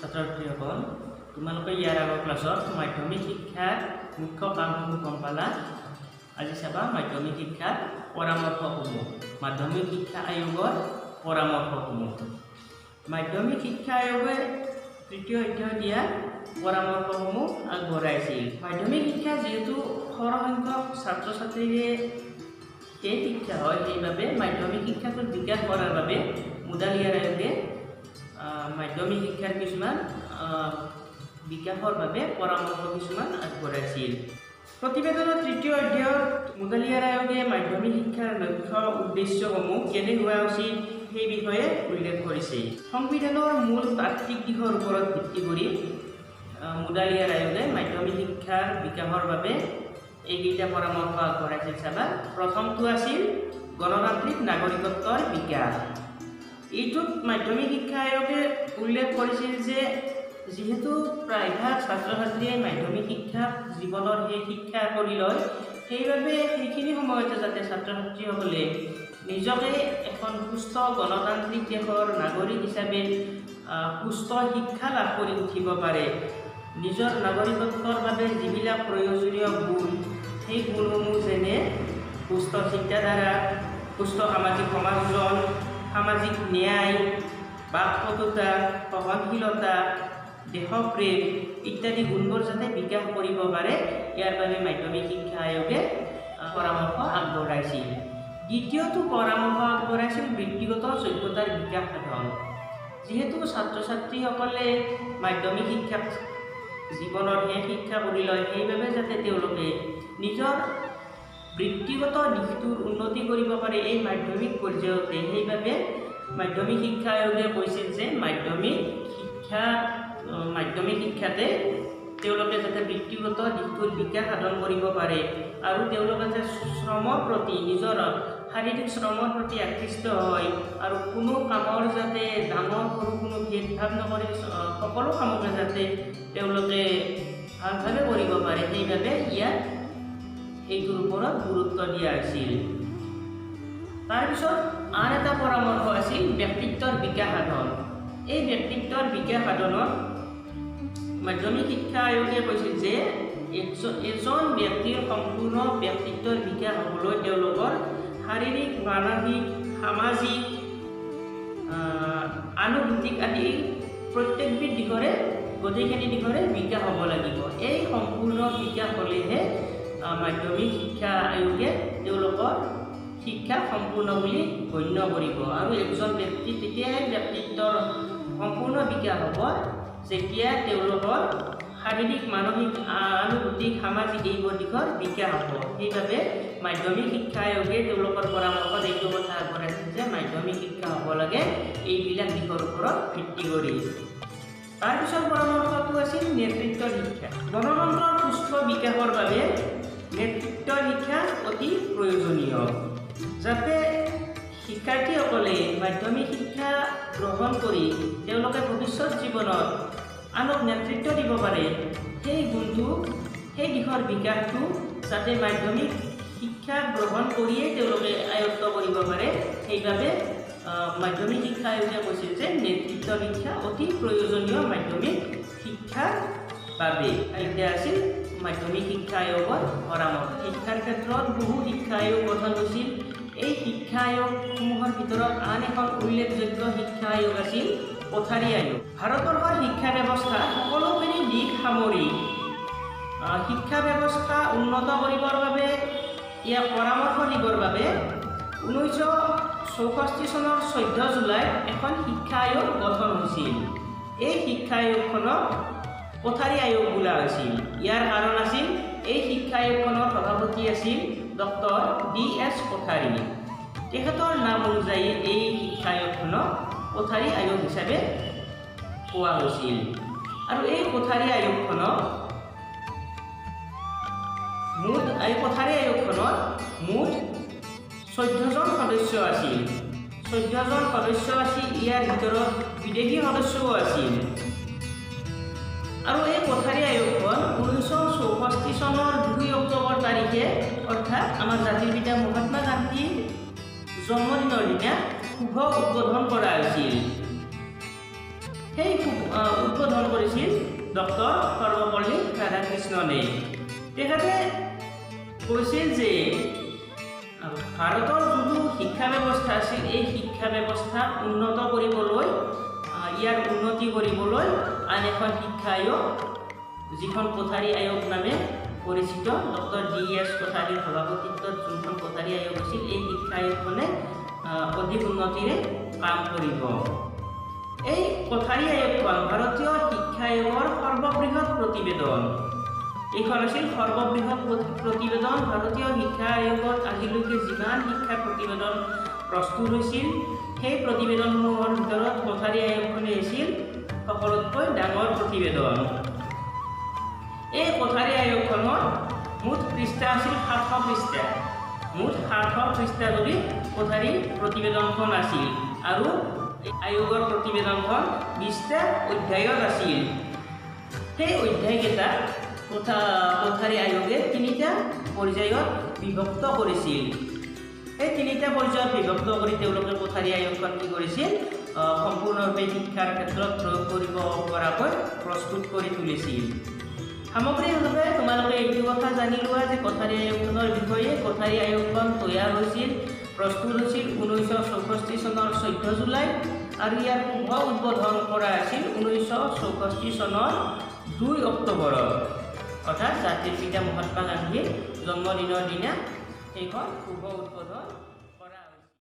ছাত্ৰ-ছাত্ৰীসকল, তোমালোকে ইয়াৰ আগৰ ক্লাছত মাধ্যমিক শিক্ষাৰ মুখ্য কামসমূহ গম পালা। আজি চাবা মাধ্যমিক শিক্ষাৰ পৰামৰ্শসমূহ, মাধ্যমিক শিক্ষা আয়োগৰ পৰামৰ্শসমূহ। মাধ্যমিক শিক্ষা আয়োগে তৃতীয় অধ্যায় দিয়া পৰামৰ্শসমূহ আগবঢ়াইছিল। মাধ্যমিক শিক্ষা যিহেতু সৰহসংখ্যক ছাত্ৰ ছাত্ৰীৰে সেই শিক্ষা হয়, সেইবাবে মাধ্যমিক শিক্ষাটো বিকাশ কৰাৰ বাবে মুডালিয়াৰ আয়োগে মাধ্যমিক শিক্ষাৰ কিছুমান বিকাশৰ বাবে পৰামৰ্শ কিছুমান আগবঢ়াইছিল। প্ৰতিবেদনৰ তৃতীয় অধ্যায়ত মুডালিয়াৰ আয়োগে মাধ্যমিক শিক্ষাৰ লক্ষ্য উদ্দেশ্যসমূহ কেনে হোৱা উচিত সেই বিষয়ে উল্লেখ কৰিছে। সংবিধানৰ মূল তাত্ত্বিক দিশৰ ওপৰত ভিত্তি কৰি মুডালিয়াৰ আয়োগে মাধ্যমিক শিক্ষাৰ বিকাশৰ বাবে এইকেইটা পৰামৰ্শ আগবঢ়াইছিল। চাবা, প্ৰথমটো আছিল গণতান্ত্ৰিক নাগৰিকত্বৰ বিকাশ। এইটোত মাধ্যমিক শিক্ষা আয়োগে উল্লেখ কৰিছিল যে যিহেতু প্ৰায়ভাগ ছাত্ৰ ছাত্ৰীয়ে মাধ্যমিক শিক্ষা জীৱনৰ সেই শিক্ষা কৰি লয়, সেইবাবে সেইখিনি সময়তে যাতে ছাত্ৰ ছাত্ৰীসকলে নিজকে এখন সুস্থ গণতান্ত্ৰিক দেশৰ নাগৰিক হিচাপে সুস্থ শিক্ষা লাভ কৰি উঠিব পাৰে, নিজৰ নাগৰিকত্বৰ বাবে যিবিলাক প্ৰয়োজনীয় গুণ, সেই গুণসমূহ যেনে সুস্থ চিন্তাধাৰা, সুস্থ সামাজিক সমাজজন, সামাজিক ন্যায়, বাকপটুতা, সহনশীলতা, দেশপ্ৰেম ইত্যাদি গুণবোৰ যাতে বিকাশ কৰিব পাৰে, ইয়াৰ বাবে মাধ্যমিক শিক্ষা আয়োগে পৰামৰ্শ আগবঢ়াইছিল। দ্বিতীয়টো পৰামৰ্শ আগবঢ়াইছিল ব্যক্তিগত যোগ্যতাৰ বিকাশ সাধন। যিহেতু ছাত্ৰ ছাত্ৰীসকলে মাধ্যমিক শিক্ষাত জীৱনৰ সেই শিক্ষা কৰি লয়, সেইবাবে যাতে তেওঁলোকে নিজৰ ব্যক্তিগত দিশটোৰ উন্নতি কৰিব পাৰে এই মাধ্যমিক পৰ্যায়তে, সেইবাবে মাধ্যমিক শিক্ষা আয়োগে কৈছিল যে মাধ্যমিক শিক্ষাতে তেওঁলোকে যাতে ব্যক্তিগত দিশটোৰ বিকাশ সাধন কৰিব পাৰে আৰু তেওঁলোকে যে শ্ৰমৰ প্ৰতি, নিজৰ শাৰীৰিক শ্ৰমৰ প্ৰতি আকৃষ্ট হয় আৰু কোনো কামৰ যাতে ডাঙৰ সৰু কোনো ভেদভাৱ নকৰি সকলো কামকে যাতে তেওঁলোকে ভালভাৱে কৰিব পাৰে, সেইবাবে ইয়াত এইটোৰ ওপৰত গুৰুত্ব দিয়া হৈছিল। তাৰপিছত আন এটা পৰামৰ্শ আছিল ব্যক্তিত্বৰ বিকাশ সাধন। এই ব্যক্তিত্বৰ বিকাশ সাধনত মাধ্যমিক শিক্ষা আয়োগে কৈছিল যে এজন ব্যক্তিৰ সম্পূৰ্ণ ব্যক্তিত্বৰ বিকাশ হ'বলৈ তেওঁলোকৰ শাৰীৰিক, মানসিক, সামাজিক, আনুভূতিক আদি প্ৰত্যেকবিধ দিশৰে, গোটেইখিনি দিশৰে বিকাশ হ'ব লাগিব। এই সম্পূৰ্ণ বিকাশ হ'লেহে মাধ্যমিক শিক্ষা আয়োগে তেওঁলোকৰ শিক্ষা সম্পূৰ্ণ বুলি গণ্য কৰিব আৰু একজন ব্যক্তি তেতিয়াই ব্যক্তিত্বৰ সম্পূৰ্ণ বিকাশ হ'ব যেতিয়া তেওঁলোকৰ শাৰীৰিক, মানসিক, আনুভূতিক, সামাজিক এইবোৰ দিশৰ বিকাশ হ'ব। সেইবাবে মাধ্যমিক শিক্ষা আয়োগে তেওঁলোকৰ পৰামৰ্শত এইটো কথা আগবঢ়াইছিল যে মাধ্যমিক শিক্ষা হ'ব লাগে এইবিলাক দিশৰ ওপৰত ভিত্তি কৰি। তাৰপিছত পৰামৰ্শটো আছিল নেতৃত্বৰ শিক্ষা। গণতন্ত্ৰৰ সুস্থ বিকাশৰ বাবে নেতৃত্বৰ শিক্ষা অতি প্ৰয়োজনীয়। যাতে শিক্ষাৰ্থীসকলে মাধ্যমিক শিক্ষা গ্ৰহণ কৰি তেওঁলোকে ভৱিষ্যত জীৱনত আনক নেতৃত্ব দিব পাৰে, সেই গুণটো, সেই দিশৰ বিকাশটো যাতে মাধ্যমিক শিক্ষা গ্ৰহণ কৰিয়েই তেওঁলোকে আয়ত্ত কৰিব পাৰে, সেইবাবে মাধ্যমিক শিক্ষা আয়োগে কৈছিল যে নেতৃত্ব শিক্ষা অতি প্ৰয়োজনীয় মাধ্যমিক শিক্ষাৰ বাবে। এতিয়া আছিল মাধ্যমিক শিক্ষা আয়োগৰ পৰামৰ্শ। শিক্ষাৰ ক্ষেত্ৰত বহু শিক্ষা আয়োগ গঠন হৈছিল। এই শিক্ষা আয়োগসমূহৰ ভিতৰত আন এখন উল্লেখযোগ্য শিক্ষা আয়োগ আছিল কোঠাৰী আয়োগ। ভাৰতবৰ্ষৰ শিক্ষা ব্যৱস্থা সকলোখিনি দিশ সামৰি শিক্ষা ব্যৱস্থা উন্নত কৰিবৰ বাবে, ইয়াক পৰামৰ্শ দিবৰ বাবে 1964 চনৰ 14 জুলাইত এখন শিক্ষা আয়োগ গঠন হৈছিল। এই শিক্ষা আয়োগখনক কোঠাৰী আয়োগ বোলা হৈছিল। ইয়াৰ কাৰণ আছিল এই শিক্ষা আয়োগখনৰ সভাপতি আছিল ডক্টৰ D.S. কোঠাৰী। তেখেতৰ নাম অনুযায়ী এই শিক্ষা আয়োগখনক কোঠাৰী আয়োগ হিচাপে কোৱা হৈছিল। আৰু এই কোঠাৰী আয়োগখনত মুঠ 14জন সদস্য আছিল। 14জন সদস্য আছিল, ইয়াৰ ভিতৰত বিদেশী সদস্যও আছিল। আৰু এই কোঠাৰী আয়োগখন 1964 চনৰ 2 অক্টোবৰ তাৰিখে, অৰ্থাৎ আমাৰ জাতিৰ পিতা মহাত্মা গান্ধীৰ জন্মদিনৰ দিনা শুভ উদ্বোধন কৰা হৈছিল। সেই উদ্বোধন কৰিছিল ডক্টৰ সৰ্বপল্লী ৰাধাকৃষ্ণনে। তেখেতে কৈছিল যে ভাৰতৰ যিটো শিক্ষা ব্যৱস্থা আছিল এই শিক্ষা ব্যৱস্থা উন্নত কৰিবলৈ ইয়াৰ উন্নতি কৰিবলৈ আন এখন শিক্ষা আয়োগ যিখন কোঠাৰী আয়োগ নামে পৰিচিত ডক্টৰ D.S. কোঠাৰীৰ সভাপতিত্বত যোনখন কোঠাৰী আয়োগ আছিল এই শিক্ষা আয়োগখনে অধিক উন্নতিৰে কাম কৰিব। এই কোঠাৰী আয়োগখন ভাৰতীয় শিক্ষা আয়োগৰ সৰ্ববৃহৎ প্ৰতিবেদন। এইখন আছিল সৰ্ববৃহৎ প্ৰতিবেদন। ভাৰতীয় শিক্ষা আয়োগত আজিলৈকে যিমান শিক্ষা প্ৰতিবেদন প্ৰস্তুত হৈছিল সেই প্ৰতিবেদনসমূহৰ ভিতৰত কোঠাৰী আয়োগখনে আছিল সকলোতকৈ ডাঙৰ প্ৰতিবেদন। এই কোঠাৰী আয়োগখনৰ মুঠ পৃষ্ঠা আছিল 700 পৃষ্ঠা। মুঠ 700 পৃষ্ঠা যদি কোঠাৰী প্ৰতিবেদনখন আছিল আৰু আয়োগৰ প্ৰতিবেদনখন 20টা অধ্যায়ত আছিল। সেই অধ্যায়কেইটা কোঠাৰী আয়োগে 3টা পৰ্যায়ত বিভক্ত কৰিছিল। এই 3টা পৰ্যায়ত বিভক্ত কৰি তেওঁলোকে কোঠাৰী আয়োগখন কি কৰিছিল সম্পূৰ্ণৰূপে শিক্ষাৰ ক্ষেত্ৰত প্ৰয়োগ কৰিব পৰাকৈ প্ৰস্তুত কৰি তুলিছিল। সামগ্ৰিকভাৱে তোমালোকে এইটো কথা জানি লোৱা যে কোঠাৰী আয়োগখনৰ বিষয়ে। কোঠাৰী আয়োগখন তৈয়াৰ হৈছিল প্ৰস্তুত হৈছিল 1964 চনৰ 14 জুলাই আৰু ইয়াৰ শুভ উদ্বোধন কৰা আছিল 1964 চনৰ 2 অক্টোবৰত, অৰ্থাৎ জাতিৰ পিতা মহাত্মা গান্ধীৰ জন্মদিনৰ দিনা সেইখন শুভ উদ্বোধন